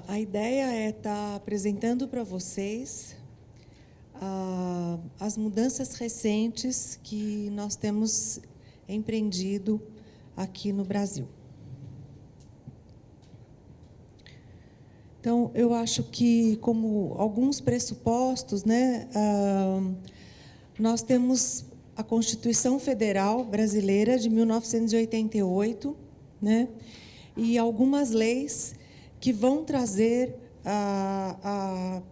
A ideia é estar apresentando para vocês as mudanças recentes que nós temos empreendido aqui no Brasil. Então, eu acho que, como alguns pressupostos, né, nós temos a Constituição Federal Brasileira de 1988, né, e algumas leis que vão trazer a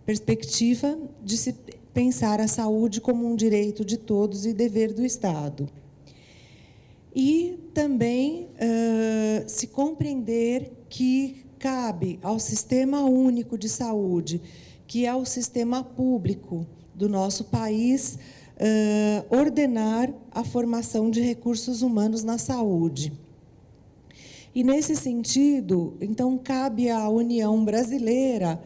perspectiva de se pensar a saúde como um direito de todos e dever do Estado. E também se compreender que cabe ao Sistema Único de Saúde, que é o sistema público do nosso país, ordenar a formação de recursos humanos na saúde. E, nesse sentido, então, cabe à União Brasileira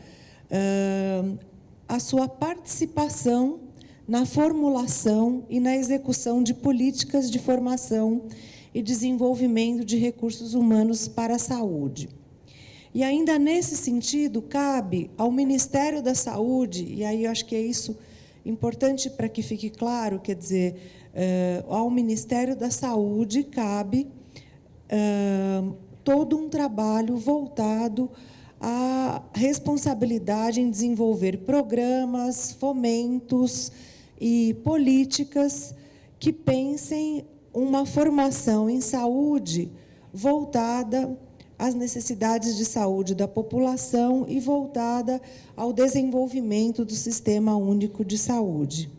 a sua participação na formulação e na execução de políticas de formação e desenvolvimento de recursos humanos para a saúde. E, ainda nesse sentido, cabe ao Ministério da Saúde, e aí eu acho que é isso importante para que fique claro, quer dizer, ao Ministério da Saúde cabe todo um trabalho voltado à responsabilidade em desenvolver programas, fomentos e políticas que pensem uma formação em saúde voltada às necessidades de saúde da população e voltada ao desenvolvimento do Sistema Único de Saúde.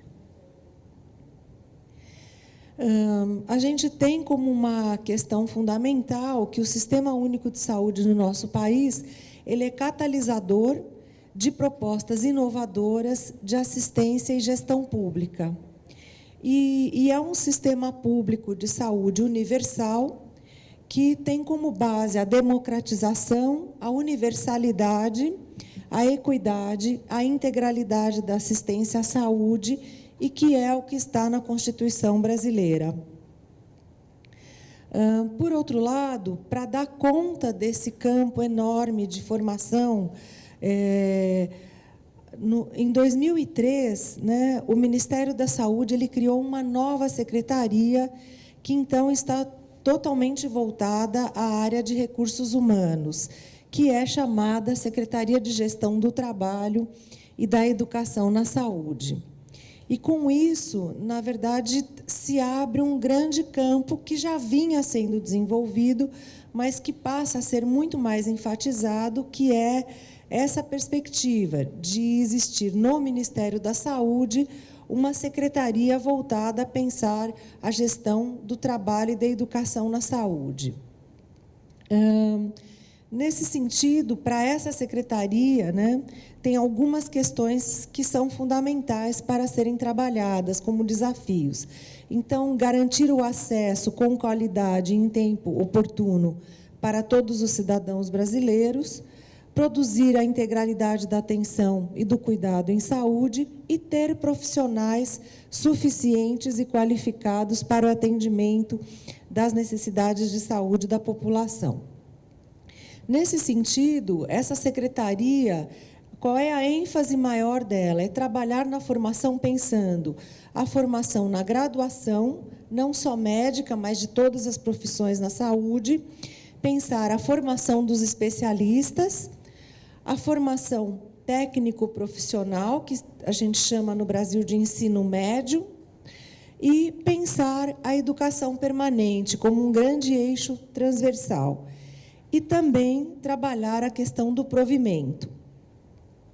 A gente tem como uma questão fundamental que o Sistema Único de Saúde no nosso país, ele é catalisador de propostas inovadoras de assistência e gestão pública. E é um sistema público de saúde universal que tem como base a democratização, a universalidade, a equidade, a integralidade da assistência à saúde e que é o que está na Constituição brasileira. Por outro lado, para dar conta desse campo enorme de formação, em 2003, né, o Ministério da Saúde ele criou uma nova secretaria que, então, está totalmente voltada à área de recursos humanos, que é chamada Secretaria de Gestão do Trabalho e da Educação na Saúde. E, com isso, na verdade, se abre um grande campo que já vinha sendo desenvolvido, mas que passa a ser muito mais enfatizado, que é essa perspectiva de existir no Ministério da Saúde uma secretaria voltada a pensar a gestão do trabalho e da educação na saúde. Nesse sentido, para essa secretaria, né, tem algumas questões que são fundamentais para serem trabalhadas como desafios. Então, garantir o acesso com qualidade e em tempo oportuno para todos os cidadãos brasileiros, produzir a integralidade da atenção e do cuidado em saúde e ter profissionais suficientes e qualificados para o atendimento das necessidades de saúde da população. Nesse sentido, essa secretaria, qual é a ênfase maior dela? É trabalhar na formação pensando a formação na graduação, não só médica, mas de todas as profissões na saúde, pensar a formação dos especialistas, a formação técnico-profissional, que a gente chama no Brasil de ensino médio, e pensar a educação permanente como um grande eixo transversal. E também trabalhar a questão do provimento,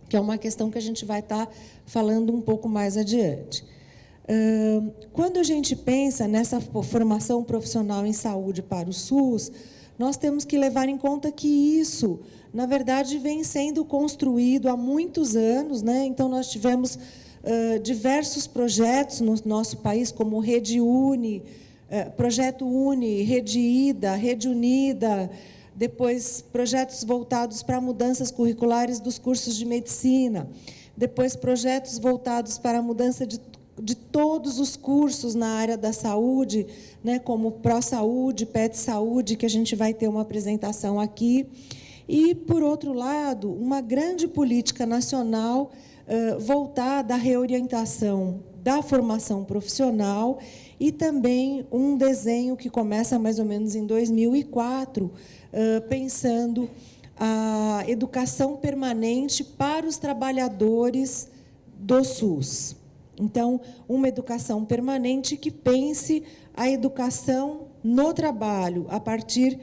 que é uma questão que a gente vai estar falando um pouco mais adiante. Quando a gente pensa nessa formação profissional em saúde para o SUS, nós temos que levar em conta que isso, na verdade, vem sendo construído há muitos anos, né? Então, nós tivemos diversos projetos no nosso país, como Rede Uni, Projeto Uni, Rede Ida, Rede Unida, depois projetos voltados para mudanças curriculares dos cursos de medicina, depois projetos voltados para a mudança de todos os cursos na área da saúde, né, como Pró-Saúde, PET Saúde, que a gente vai ter uma apresentação aqui, E, por outro lado, uma grande política nacional voltada à reorientação da formação profissional e também um desenho que começa mais ou menos em 2004, pensando a educação permanente para os trabalhadores do SUS. Então, uma educação permanente que pense a educação no trabalho, a partir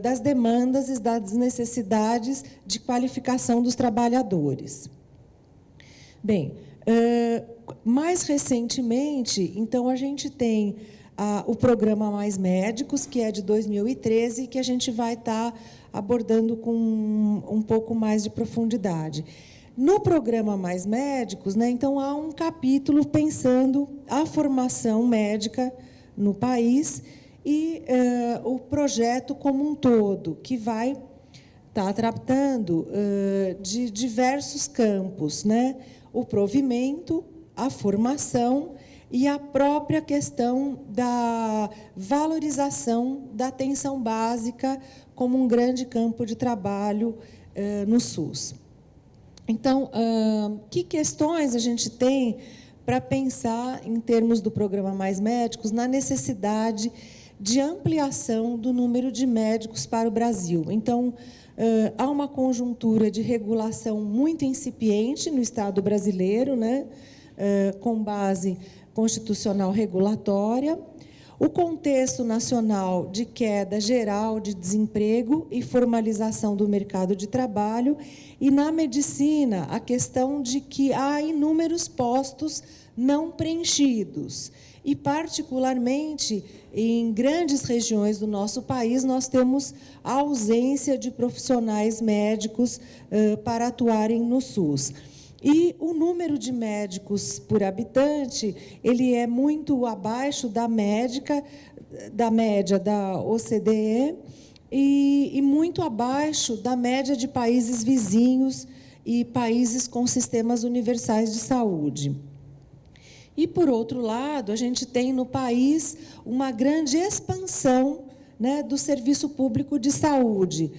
das demandas e das necessidades de qualificação dos trabalhadores. Bem, mais recentemente, então, a gente tem o programa Mais Médicos, que é de 2013, que a gente vai estar abordando com um pouco mais de profundidade. No programa Mais Médicos, né, então, há um capítulo pensando a formação médica no país e o projeto como um todo, que vai estar tratando de diversos campos, né? O provimento, a formação e a própria questão da valorização da atenção básica como um grande campo de trabalho no SUS. Então, que questões a gente tem para pensar, em termos do programa Mais Médicos, na necessidade de ampliação do número de médicos para o Brasil? Então, há uma conjuntura de regulação muito incipiente no Estado brasileiro, né, com base constitucional regulatória, o contexto nacional de queda geral de desemprego e formalização do mercado de trabalho, e, na medicina, a questão de que há inúmeros postos não preenchidos. E, particularmente, em grandes regiões do nosso país, nós temos a ausência de profissionais médicos para atuarem no SUS. E o número de médicos por habitante, ele é muito abaixo da média da OCDE e muito abaixo da média de países vizinhos e países com sistemas universais de saúde. E, por outro lado, a gente tem no país uma grande expansão, né, do serviço público de saúde,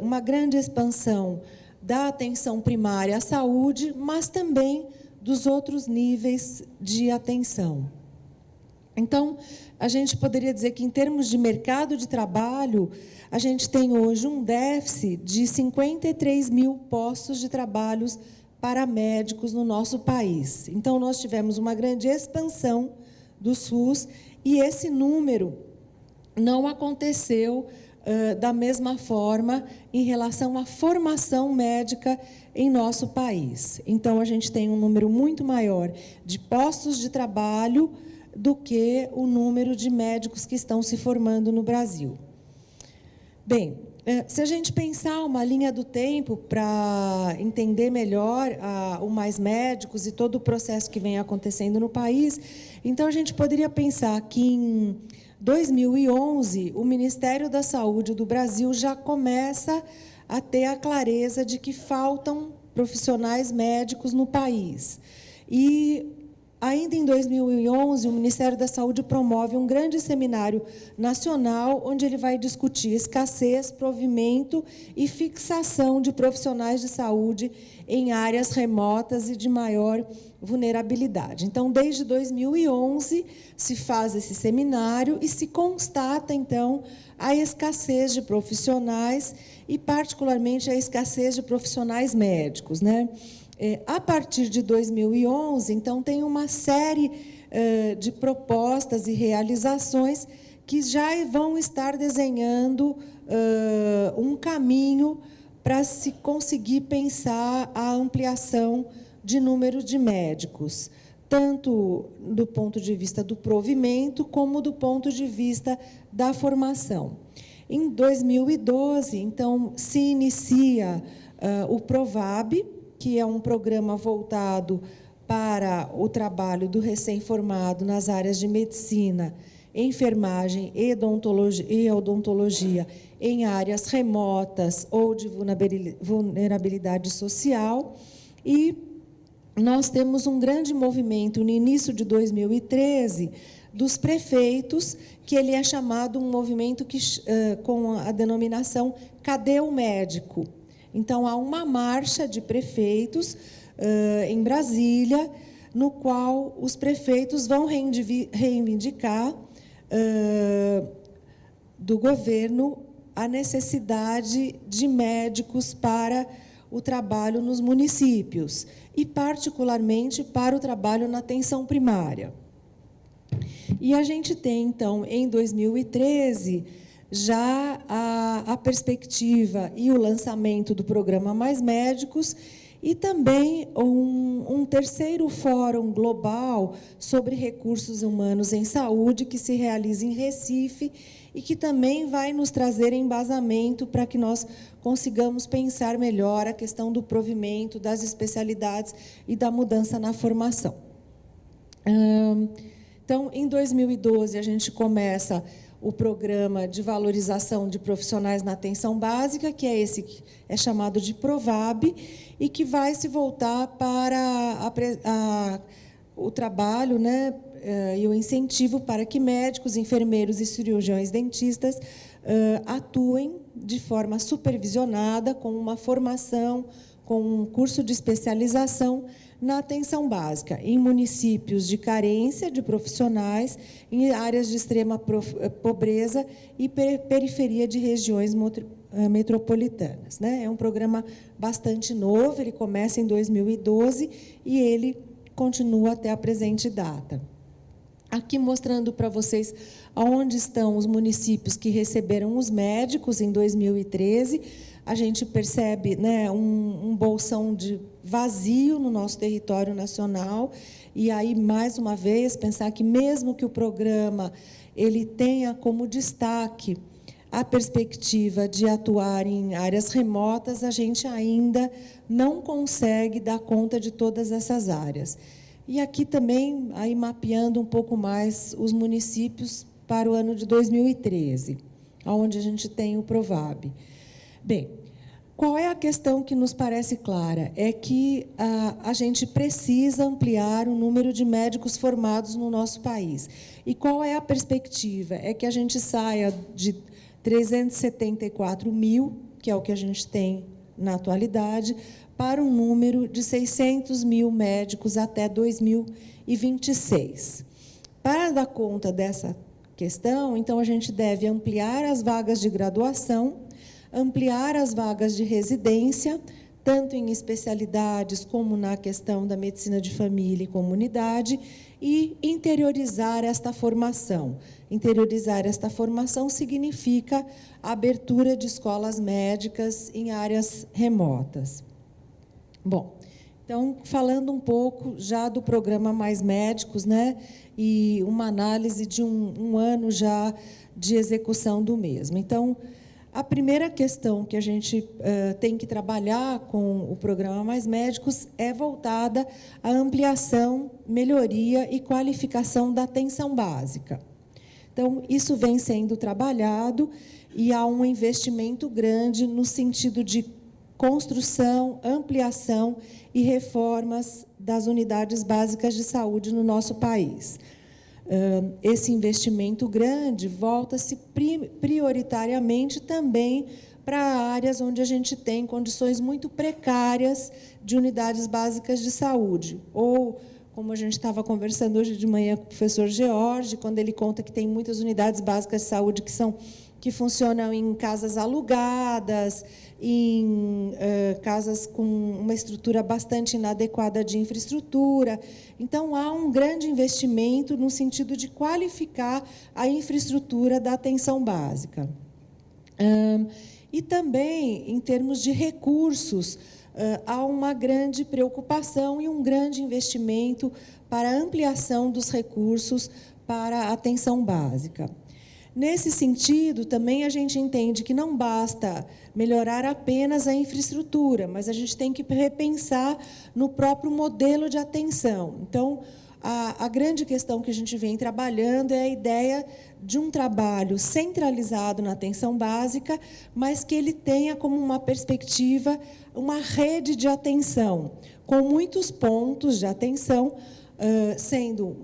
uma grande expansão da atenção primária à saúde, mas também dos outros níveis de atenção. Então, a gente poderia dizer que, em termos de mercado de trabalho, a gente tem hoje um déficit de 53 mil postos de trabalho para médicos no nosso país. Então, nós tivemos uma grande expansão do SUS e esse número não aconteceu da mesma forma em relação à formação médica em nosso país. Então, a gente tem um número muito maior de postos de trabalho do que o número de médicos que estão se formando no Brasil. Bem, se a gente pensar uma linha do tempo para entender melhor o Mais Médicos e todo o processo que vem acontecendo no país, então a gente poderia pensar que em 2011, o Ministério da Saúde do Brasil já começa a ter a clareza de que faltam profissionais médicos no país. E, ainda em 2011, o Ministério da Saúde promove um grande seminário nacional, onde ele vai discutir escassez, provimento e fixação de profissionais de saúde em áreas remotas e de maior vulnerabilidade. Então, desde 2011, se faz esse seminário e se constata, então, a escassez de profissionais e, particularmente, a escassez de profissionais médicos, né? A partir de 2011, então, tem uma série de propostas e realizações que já vão estar desenhando um caminho para se conseguir pensar a ampliação de número de médicos, tanto do ponto de vista do provimento, como do ponto de vista da formação. Em 2012, então, se inicia o PROVAB, que é um programa voltado para o trabalho do recém-formado nas áreas de medicina, enfermagem e odontologia em áreas remotas ou de vulnerabilidade social. E nós temos um grande movimento no início de 2013 dos prefeitos, que ele é chamado um movimento com a denominação Cadê o Médico? Então, há uma marcha de prefeitos em Brasília, no qual os prefeitos vão reivindicar do governo a necessidade de médicos para o trabalho nos municípios, e, particularmente, para o trabalho na atenção primária. E a gente tem, então, em 2013, já a perspectiva e o lançamento do programa Mais Médicos, e também um terceiro fórum global sobre recursos humanos em saúde, que se realiza em Recife, e que também vai nos trazer embasamento para que nós consigamos pensar melhor a questão do provimento, das especialidades e da mudança na formação. Então, em 2012, a gente começa o programa de valorização de profissionais na atenção básica, que é esse que é chamado de PROVAB, e que vai se voltar para o trabalho, né, e o incentivo para que médicos, enfermeiros e cirurgiões dentistas atuem de forma supervisionada, com uma formação, com um curso de especialização na atenção básica, em municípios de carência de profissionais, em áreas de extrema pobreza e periferia de regiões metropolitanas, né? É um programa bastante novo, ele começa em 2012 e ele continua até a presente data. Aqui mostrando para vocês onde estão os municípios que receberam os médicos em 2013. A gente percebe, né, um bolsão de vazio no nosso território nacional. E aí, mais uma vez, pensar que mesmo que o programa ele tenha como destaque a perspectiva de atuar em áreas remotas, a gente ainda não consegue dar conta de todas essas áreas. E aqui também, aí mapeando um pouco mais os municípios para o ano de 2013, onde a gente tem o PROVAB. Bem, qual é a questão que nos parece clara? É que a gente precisa ampliar o número de médicos formados no nosso país. E qual é a perspectiva? É que a gente saia de 374 mil, que é o que a gente tem na atualidade, para um número de 600 mil médicos até 2026. Para dar conta dessa questão, então, a gente deve ampliar as vagas de graduação, ampliar as vagas de residência, tanto em especialidades como na questão da medicina de família e comunidade, e interiorizar esta formação. Interiorizar esta formação significa a abertura de escolas médicas em áreas remotas. Bom, então, falando um pouco já do programa Mais Médicos, né, e uma análise de um ano já de execução do mesmo. Então, a primeira questão que a gente tem que trabalhar com o programa Mais Médicos é voltada à ampliação, melhoria e qualificação da atenção básica. Então, isso vem sendo trabalhado e há um investimento grande no sentido de construção, ampliação e reformas das unidades básicas de saúde no nosso país. Esse investimento grande volta-se prioritariamente também para áreas onde a gente tem condições muito precárias de unidades básicas de saúde, ou, como a gente estava conversando hoje de manhã com o professor George, quando ele conta que tem muitas unidades básicas de saúde que funcionam em casas alugadas, em casas com uma estrutura bastante inadequada de infraestrutura. Então, há um grande investimento no sentido de qualificar a infraestrutura da atenção básica. E também, em termos de recursos, há uma grande preocupação e um grande investimento para a ampliação dos recursos para a atenção básica. Nesse sentido, também a gente entende que não basta melhorar apenas a infraestrutura, mas a gente tem que repensar no próprio modelo de atenção. Então, a grande questão que a gente vem trabalhando é a ideia de um trabalho centralizado na atenção básica, mas que ele tenha como uma perspectiva uma rede de atenção, com muitos pontos de atenção, sendo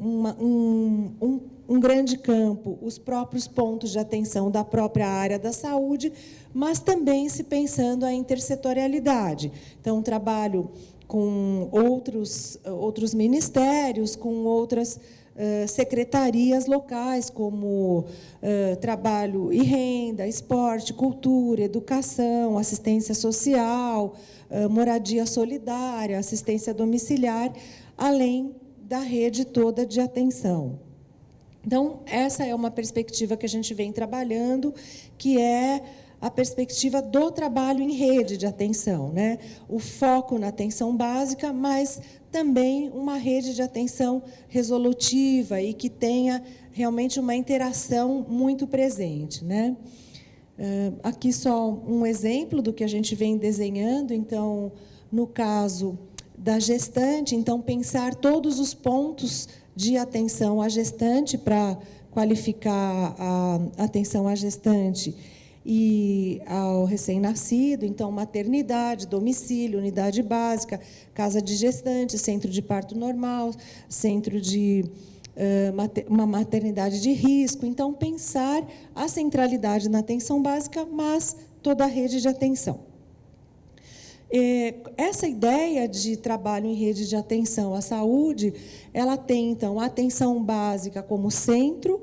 um grande campo, os próprios pontos de atenção da própria área da saúde, mas também se pensando a intersetorialidade. Então, trabalho com outros ministérios, com outras secretarias locais, como trabalho e renda, esporte, cultura, educação, assistência social, moradia solidária, assistência domiciliar, além da rede toda de atenção. Então, essa é uma perspectiva que a gente vem trabalhando, que é a perspectiva do trabalho em rede de atenção, né? O foco na atenção básica, mas também uma rede de atenção resolutiva e que tenha realmente uma interação muito presente, né? Aqui só um exemplo do que a gente vem desenhando. Então, no caso da gestante, então pensar todos os pontos de atenção à gestante para qualificar a atenção à gestante e ao recém-nascido, então maternidade, domicílio, unidade básica, casa de gestante, centro de parto normal, centro de uma maternidade de risco. Então, pensar a centralidade na atenção básica, mas toda a rede de atenção. Essa ideia de trabalho em rede de atenção à saúde, ela tem, então, a atenção básica como centro,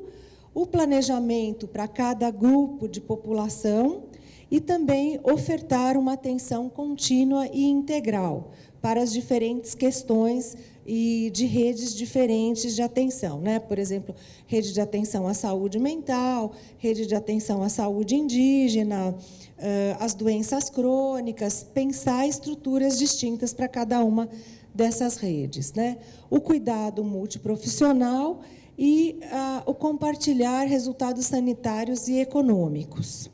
o planejamento para cada grupo de população e também ofertar uma atenção contínua e integral para as diferentes questões e de redes diferentes de atenção, né? Por exemplo, rede de atenção à saúde mental, rede de atenção à saúde indígena, as doenças crônicas, pensar estruturas distintas para cada uma dessas redes, né? O cuidado multiprofissional e o compartilhar resultados sanitários e econômicos.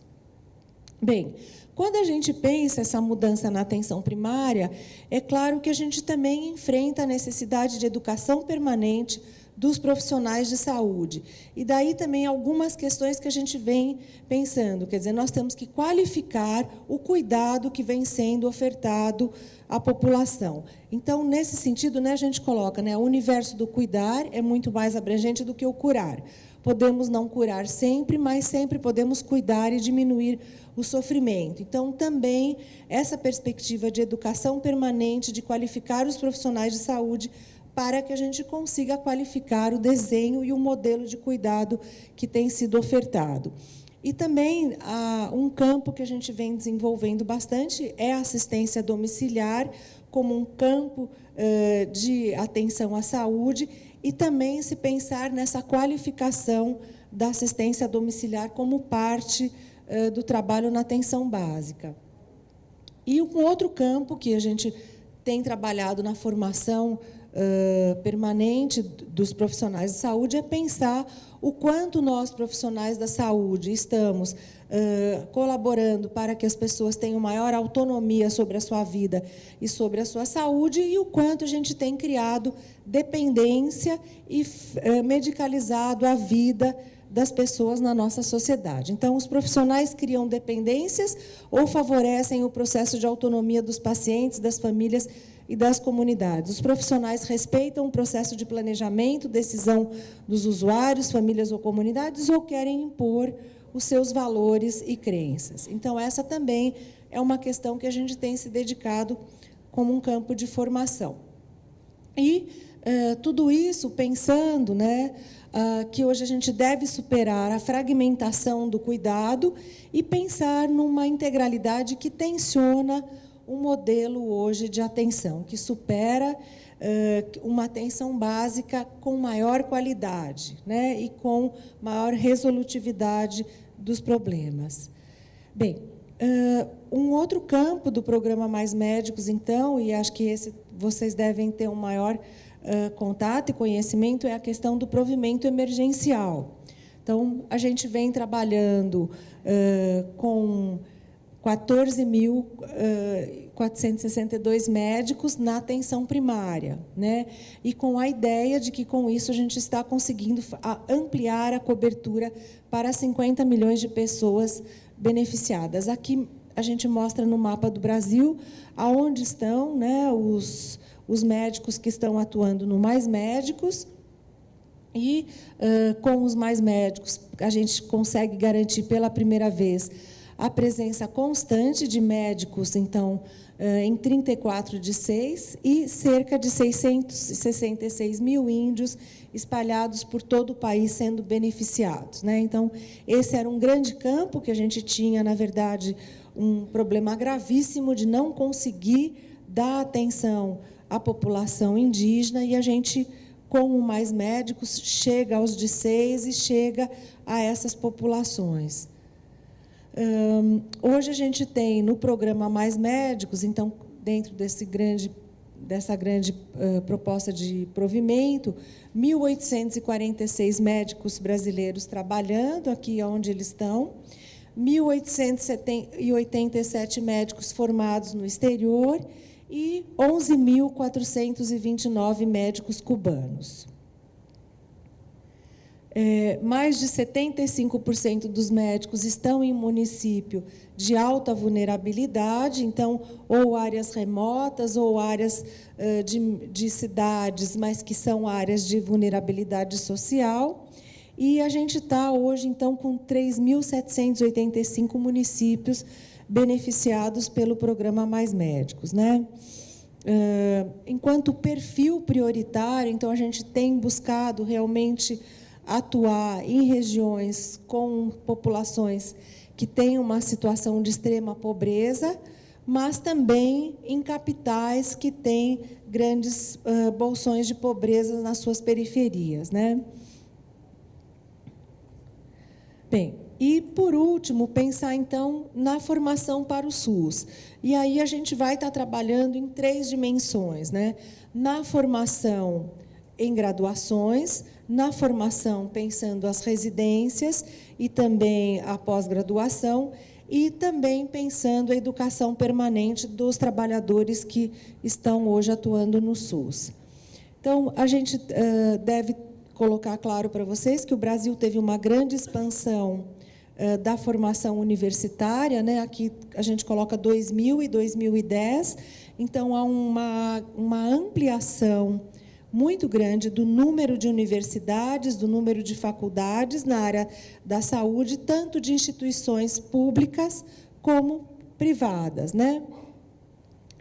Bem, quando a gente pensa essa mudança na atenção primária, é claro que a gente também enfrenta a necessidade de educação permanente dos profissionais de saúde. E daí também algumas questões que a gente vem pensando, quer dizer, nós temos que qualificar o cuidado que vem sendo ofertado à população. Então, nesse sentido, né, a gente coloca, né, o universo do cuidar é muito mais abrangente do que o curar. Podemos não curar sempre, mas sempre podemos cuidar e diminuir o sofrimento. Então, também, essa perspectiva de educação permanente, de qualificar os profissionais de saúde, para que a gente consiga qualificar o desenho e o modelo de cuidado que tem sido ofertado. E também, um campo que a gente vem desenvolvendo bastante é a assistência domiciliar, como um campo de atenção à saúde, e também se pensar nessa qualificação da assistência domiciliar como parte do trabalho na atenção básica. E um outro campo que a gente tem trabalhado na formação permanente dos profissionais de saúde é pensar o quanto nós, profissionais da saúde, estamos colaborando para que as pessoas tenham maior autonomia sobre a sua vida e sobre a sua saúde, e o quanto a gente tem criado dependência e medicalizado a vida das pessoas na nossa sociedade. Então, os profissionais criam dependências ou favorecem o processo de autonomia dos pacientes, das famílias e das comunidades. Os profissionais respeitam o processo de planejamento, decisão dos usuários, famílias ou comunidades, ou querem impor os seus valores e crenças. Então, essa também é uma questão que a gente tem se dedicado como um campo de formação. E tudo isso pensando, né, que hoje a gente deve superar a fragmentação do cuidado e pensar numa integralidade que tensiona um modelo hoje de atenção, que supera uma atenção básica com maior qualidade, né, e com maior resolutividade dos problemas. Bem, um outro campo do programa Mais Médicos, então, e acho que esse vocês devem ter um maior contato e conhecimento, é a questão do provimento emergencial. Então, a gente vem trabalhando com 14.462 médicos na atenção primária, né? E com a ideia de que, com isso, a gente está conseguindo ampliar a cobertura para 50 milhões de pessoas beneficiadas. Aqui a gente mostra no mapa do Brasil aonde estão, né, os médicos que estão atuando no Mais Médicos. E, com os Mais Médicos, a gente consegue garantir pela primeira vez a presença constante de médicos, então, em 34 de 6, e cerca de 666 mil índios espalhados por todo o país sendo beneficiados, né? Então, esse era um grande campo que a gente tinha, na verdade, um problema gravíssimo de não conseguir dar atenção à população indígena, e a gente, com o Mais Médicos, chega aos de 6 e chega a essas populações. Hoje a gente tem no programa Mais Médicos, então, dentro dessa grande proposta de provimento, 1.846 médicos brasileiros trabalhando aqui onde eles estão, 1.887 médicos formados no exterior e 11.429 médicos cubanos. Mais de 75% dos médicos estão em município de alta vulnerabilidade, então, ou áreas remotas, ou áreas de cidades, mas que são áreas de vulnerabilidade social. E a gente está hoje, então, com 3.785 municípios beneficiados pelo programa Mais Médicos, né? Enquanto perfil prioritário, então, a gente tem buscado realmente atuar em regiões com populações que têm uma situação de extrema pobreza, mas também em capitais que têm grandes bolsões de pobreza nas suas periferias, né? Bem, e, por último, pensar, então, na formação para o SUS. E aí a gente vai estar trabalhando em 3 dimensões, né? Na formação em graduações, na formação pensando as residências e também a pós-graduação, e também pensando a educação permanente dos trabalhadores que estão hoje atuando no SUS. Então, a gente deve colocar claro para vocês que o Brasil teve uma grande expansão da formação universitária, né? Aqui a gente coloca 2000 e 2010, então há uma ampliação muito grande do número de universidades, do número de faculdades na área da saúde, tanto de instituições públicas como privadas, né?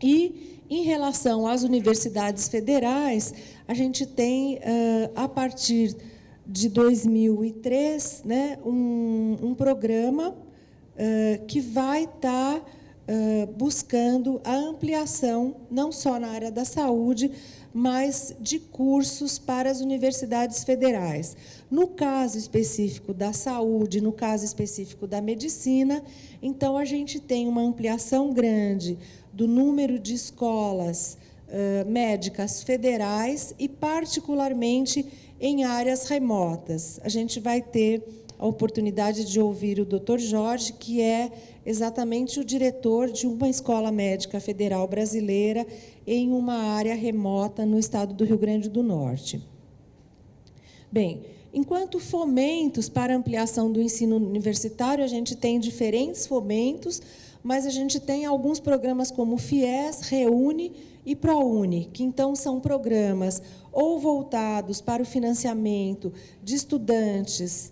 E, em relação às universidades federais, a gente tem, a partir de 2003, né, um programa que vai estar buscando a ampliação, não só na área da saúde, mas de cursos para as universidades federais. No caso específico da saúde, no caso específico da medicina, então, a gente tem uma ampliação grande do número de escolas médicas federais e, particularmente, em áreas remotas. A gente vai ter a oportunidade de ouvir o Dr. Jorge, que é exatamente o diretor de uma escola médica federal brasileira em uma área remota no estado do Rio Grande do Norte. Bem, enquanto fomentos para ampliação do ensino universitário, a gente tem diferentes fomentos, mas a gente tem alguns programas como FIES, REUNE e ProUni, que então são programas ou voltados para o financiamento de estudantes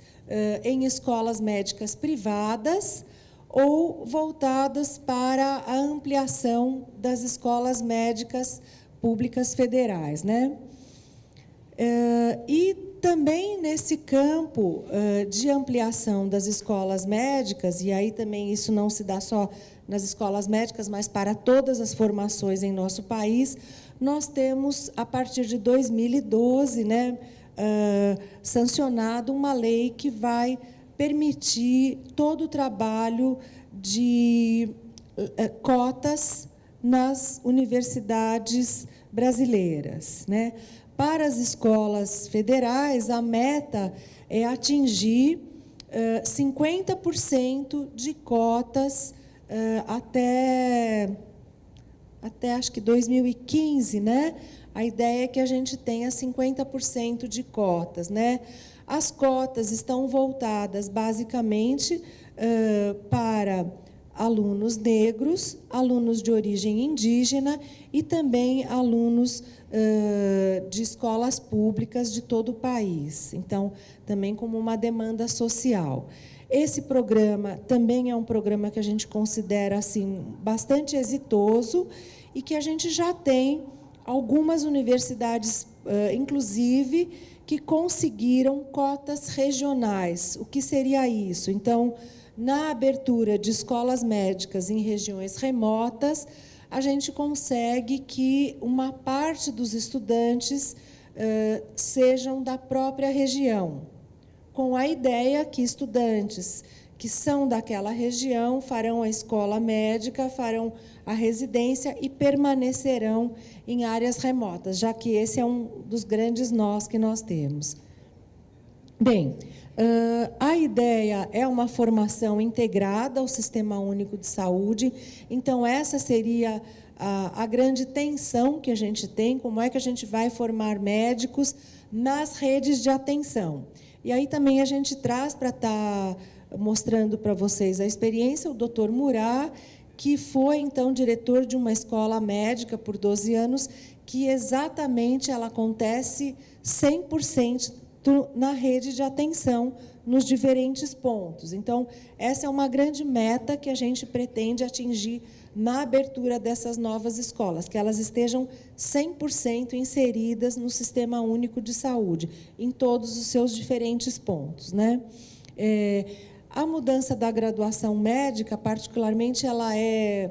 em escolas médicas privadas, ou voltadas para a ampliação das escolas médicas públicas federais, né? E também nesse campo de ampliação das escolas médicas, e aí também isso não se dá só nas escolas médicas, mas para todas as formações em nosso país, nós temos, a partir de 2012, né, sancionado uma lei que vai permitir todo o trabalho de cotas nas universidades brasileiras, né? Para as escolas federais, a meta é atingir 50% de cotas até acho que 2015, né? A ideia é que a gente tenha 50% de cotas, né? As cotas estão voltadas, basicamente, para alunos negros, alunos de origem indígena e também alunos de escolas públicas de todo o país. Então, também como uma demanda social. Esse programa também é um programa que a gente considera assim, bastante exitoso e que a gente já tem algumas universidades, inclusive, que conseguiram cotas regionais. O que seria isso? Então, na abertura de escolas médicas em regiões remotas, a gente consegue que uma parte dos estudantes sejam da própria região, com a ideia que estudantes que são daquela região farão a escola médica, farão a residência e permanecerão em áreas remotas, já que esse é um dos grandes nós que nós temos. Bem, a ideia é uma formação integrada ao Sistema Único de Saúde, então essa seria a grande tensão que a gente tem, como é que a gente vai formar médicos nas redes de atenção. E aí também a gente traz para estar mostrando para vocês a experiência, o Dr. Murat, que foi, então, diretor de uma escola médica por 12 anos, que exatamente ela acontece 100% na rede de atenção, nos diferentes pontos. Então, essa é uma grande meta que a gente pretende atingir na abertura dessas novas escolas, que elas estejam 100% inseridas no Sistema Único de Saúde, em todos os seus diferentes pontos, né? A mudança da graduação médica, particularmente, ela é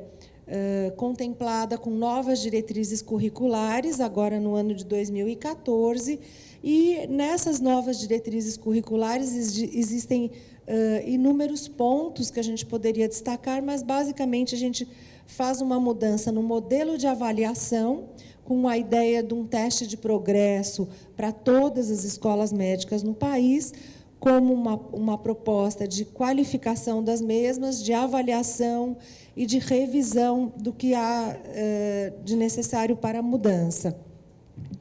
contemplada com novas diretrizes curriculares, agora no ano de 2014, e nessas novas diretrizes curriculares existem inúmeros pontos que a gente poderia destacar, mas, basicamente, a gente faz uma mudança no modelo de avaliação, com a ideia de um teste de progresso para todas as escolas médicas no país, como uma proposta de qualificação das mesmas, de avaliação e de revisão do que há de necessário para a mudança.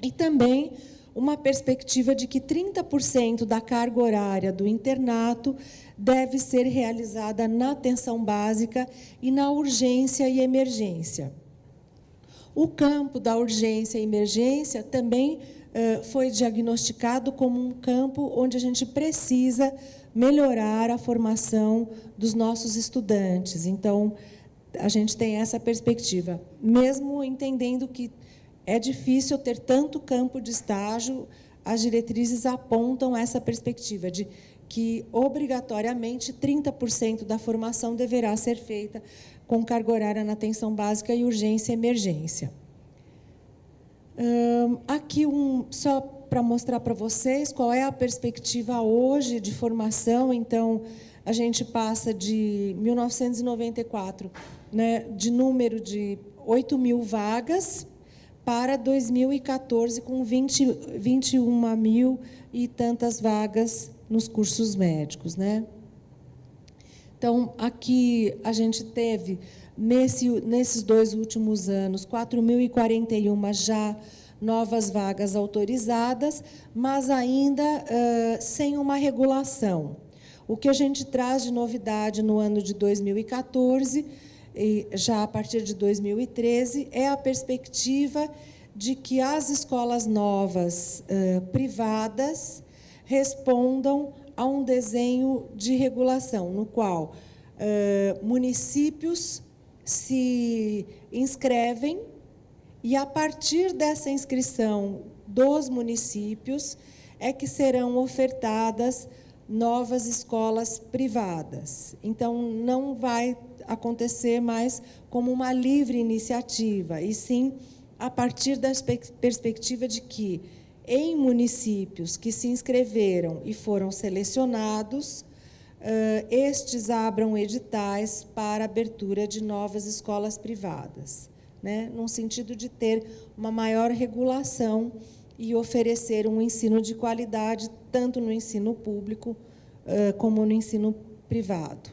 E também uma perspectiva de que 30% da carga horária do internato deve ser realizada na atenção básica e na urgência e emergência. O campo da urgência e emergência também foi diagnosticado como um campo onde a gente precisa melhorar a formação dos nossos estudantes. Então, a gente tem essa perspectiva, mesmo entendendo que é difícil ter tanto campo de estágio, as diretrizes apontam essa perspectiva de que, obrigatoriamente, 30% da formação deverá ser feita com carga horária na atenção básica e urgência e emergência. Aqui, só para mostrar para vocês qual é a perspectiva hoje de formação. Então, a gente passa de 1994, né, de número de 8.000 vagas, para 2014, com 21 mil e tantas vagas nos cursos médicos, né? Então, aqui a gente teve, nesses 2 últimos anos, 4.041 já novas vagas autorizadas, mas ainda sem uma regulação. O que a gente traz de novidade no ano de 2014, e já a partir de 2013, é a perspectiva de que as escolas novas privadas respondam a um desenho de regulação, no qual municípios se inscrevem e, a partir dessa inscrição dos municípios, é que serão ofertadas novas escolas privadas. Então, não vai acontecer mais como uma livre iniciativa, e sim a partir da perspectiva de que, em municípios que se inscreveram e foram selecionados, estes abram editais para abertura de novas escolas privadas, né, num sentido de ter uma maior regulação e oferecer um ensino de qualidade, tanto no ensino público como no ensino privado.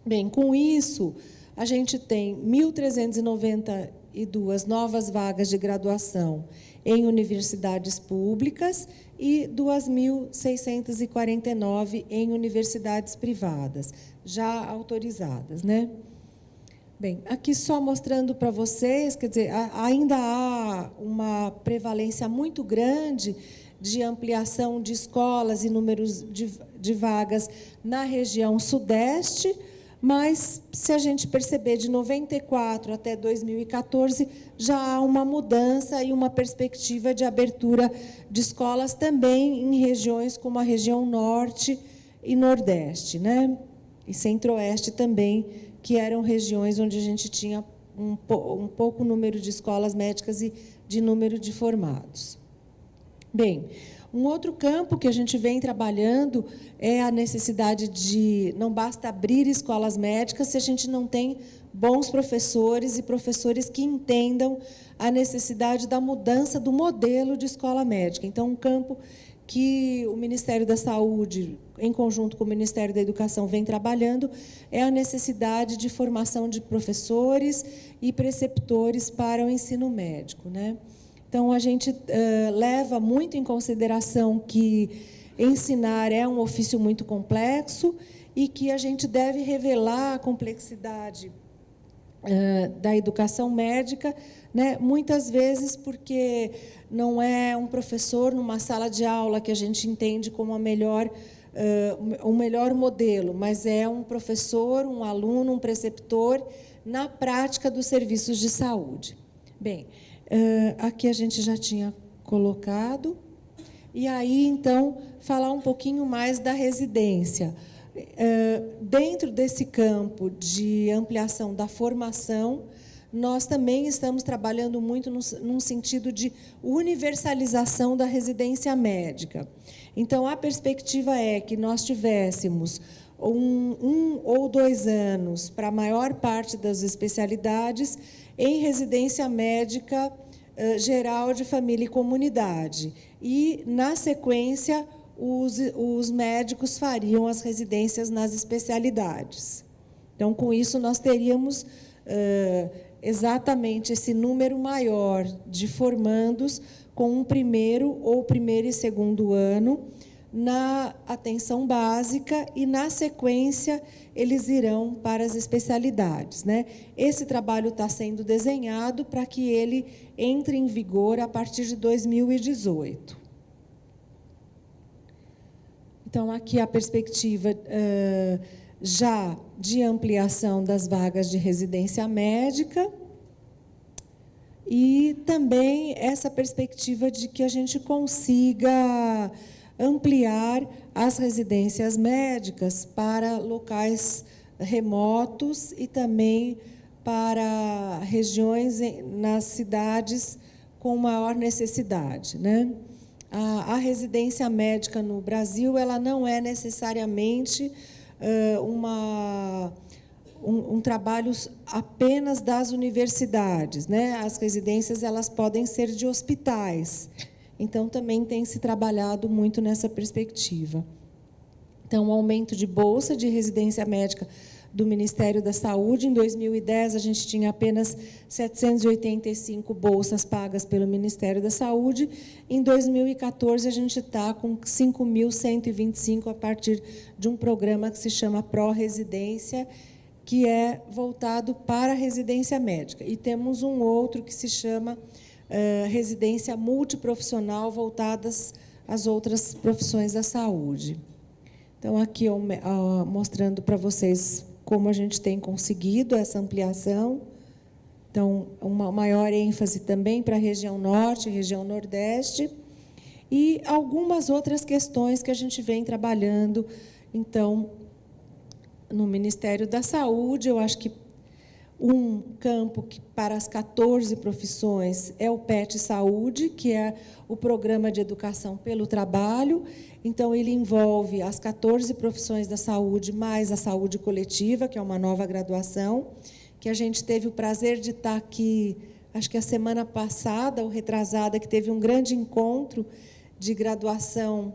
Bem, com isso, a gente tem 1.392 novas vagas de graduação em universidades públicas e 2.649 em universidades privadas, já autorizadas, né? Bem, aqui só mostrando para vocês, quer dizer, ainda há uma prevalência muito grande de ampliação de escolas e números de vagas na região sudeste, mas, se a gente perceber, de 94 até 2014, já há uma mudança e uma perspectiva de abertura de escolas também em regiões como a região norte e nordeste, né? E centro-oeste também, que eram regiões onde a gente tinha um pouco número de escolas médicas e de número de formados. Bem, um outro campo que a gente vem trabalhando é a necessidade de... Não basta abrir escolas médicas se a gente não tem bons professores e professores que entendam a necessidade da mudança do modelo de escola médica. Então, um campo que o Ministério da Saúde, em conjunto com o Ministério da Educação, vem trabalhando, é a necessidade de formação de professores e preceptores para o ensino médico, né? Então, a gente leva muito em consideração que ensinar é um ofício muito complexo e que a gente deve revelar a complexidade da educação médica, né? Muitas vezes porque não é um professor numa sala de aula que a gente entende como um melhor modelo, mas é um professor, um aluno, um preceptor na prática dos serviços de saúde. Bem, aqui a gente já tinha colocado. E aí, então, falar um pouquinho mais da residência. Dentro desse campo de ampliação da formação, nós também estamos trabalhando muito num sentido de universalização da residência médica. Então, a perspectiva é que nós tivéssemos um ou 2 anos para a maior parte das especialidades em residência médica geral de família e comunidade. E, na sequência, os médicos fariam as residências nas especialidades. Então, com isso, nós teríamos exatamente esse número maior de formandos com um primeiro e segundo ano na atenção básica e, na sequência, eles irão para as especialidades, né? Esse trabalho está sendo desenhado para que ele entre em vigor a partir de 2018. Então, aqui a perspectiva já de ampliação das vagas de residência médica e também essa perspectiva de que a gente consiga ampliar as residências médicas para locais remotos e também para regiões nas cidades com maior necessidade, né? A residência médica no Brasil, ela não é necessariamente um trabalho apenas das universidades, né? As residências, elas podem ser de hospitais. Então, também tem se trabalhado muito nessa perspectiva. Então, o aumento de bolsa de residência médica do Ministério da Saúde. Em 2010, a gente tinha apenas 785 bolsas pagas pelo Ministério da Saúde. Em 2014, a gente está com 5.125 a partir de um programa que se chama Pró-Residência, que é voltado para a residência médica. E temos um outro que se chama residência multiprofissional, voltadas às outras profissões da saúde. Então, aqui mostrando para vocês como a gente tem conseguido essa ampliação. Então, uma maior ênfase também para a região norte, região nordeste, e algumas outras questões que a gente vem trabalhando, então, no Ministério da Saúde. Eu acho que um campo que, para as 14 profissões, é o PET Saúde, que é o Programa de Educação pelo Trabalho. Então, ele envolve as 14 profissões da saúde, mais a saúde coletiva, que é uma nova graduação, que a gente teve o prazer de estar aqui, acho que a semana passada, ou retrasada, que teve um grande encontro de graduação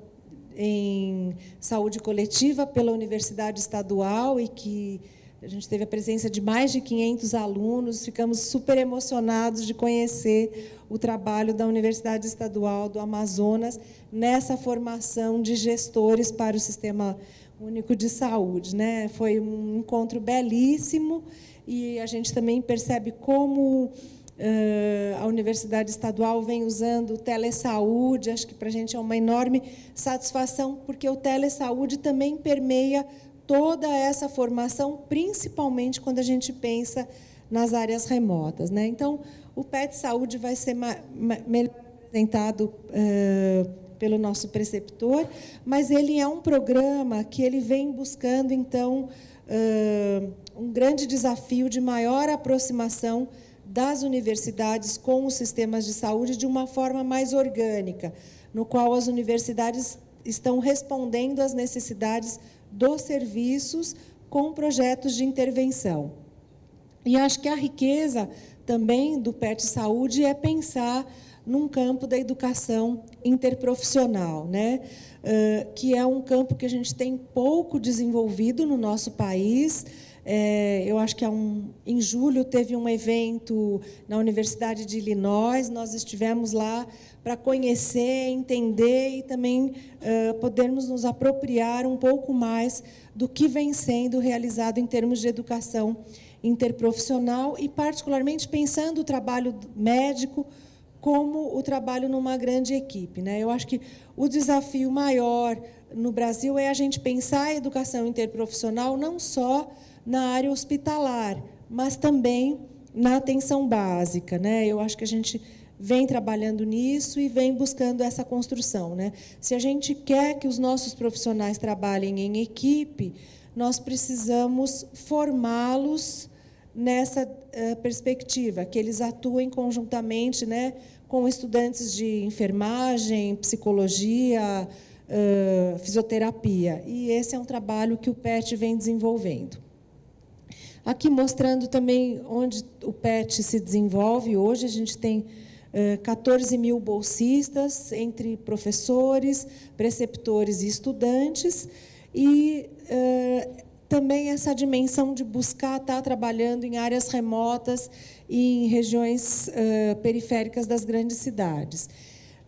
em saúde coletiva pela Universidade Estadual, e que a gente teve a presença de mais de 500 alunos, ficamos super emocionados de conhecer o trabalho da Universidade Estadual do Amazonas nessa formação de gestores para o sistema Único de Saúde, né? Foi um encontro belíssimo e a gente também percebe como a Universidade Estadual vem usando o telesaúde. Acho que para a gente é uma enorme satisfação, porque o telesaúde também permeia toda essa formação, principalmente quando a gente pensa nas áreas remotas, né? Então, o PET Saúde vai ser melhor apresentado pelo nosso preceptor, mas ele é um programa que ele vem buscando, então, um grande desafio de maior aproximação das universidades com os sistemas de saúde de uma forma mais orgânica, no qual as universidades estão respondendo às necessidades dos serviços com projetos de intervenção. E acho que a riqueza também do PET Saúde é pensar num campo da educação interprofissional, né? Que é um campo que a gente tem pouco desenvolvido no nosso país. Eu acho que em julho teve um evento na Universidade de Illinois, nós estivemos lá para conhecer, entender e também podermos nos apropriar um pouco mais do que vem sendo realizado em termos de educação interprofissional e, particularmente, pensando o trabalho médico como o trabalho numa grande equipe, né? Eu acho que o desafio maior no Brasil é a gente pensar a educação interprofissional não só na área hospitalar, mas também na atenção básica, né? Eu acho que a gente vem trabalhando nisso e vem buscando essa construção, né? Se a gente quer que os nossos profissionais trabalhem em equipe, nós precisamos formá-los nessa perspectiva, que eles atuem conjuntamente, né, com estudantes de enfermagem, psicologia, fisioterapia. E esse é um trabalho que o PET vem desenvolvendo. Aqui mostrando também onde o PET se desenvolve. Hoje a gente tem 14 mil bolsistas, entre professores, preceptores e estudantes, e também essa dimensão de buscar estar trabalhando em áreas remotas e em regiões periféricas das grandes cidades.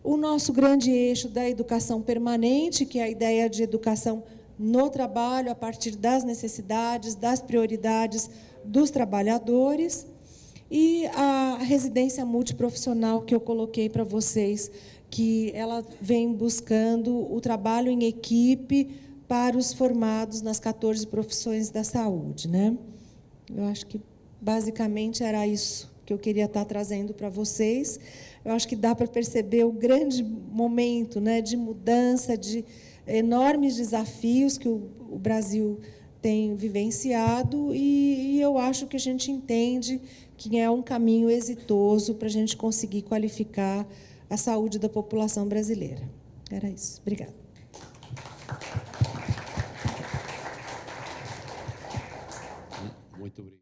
O nosso grande eixo da educação permanente, que é a ideia de educação no trabalho, a partir das necessidades, das prioridades dos trabalhadores, e a residência multiprofissional que eu coloquei para vocês, que ela vem buscando o trabalho em equipe para os formados nas 14 profissões da saúde, né? Eu acho que, basicamente, era isso que eu queria estar trazendo para vocês. Eu acho que dá para perceber o grande momento, né, de mudança, de enormes desafios que o Brasil tem vivenciado, e eu acho que a gente entende que é um caminho exitoso para a gente conseguir qualificar a saúde da população brasileira. Era isso. Obrigada. Muito obrigado.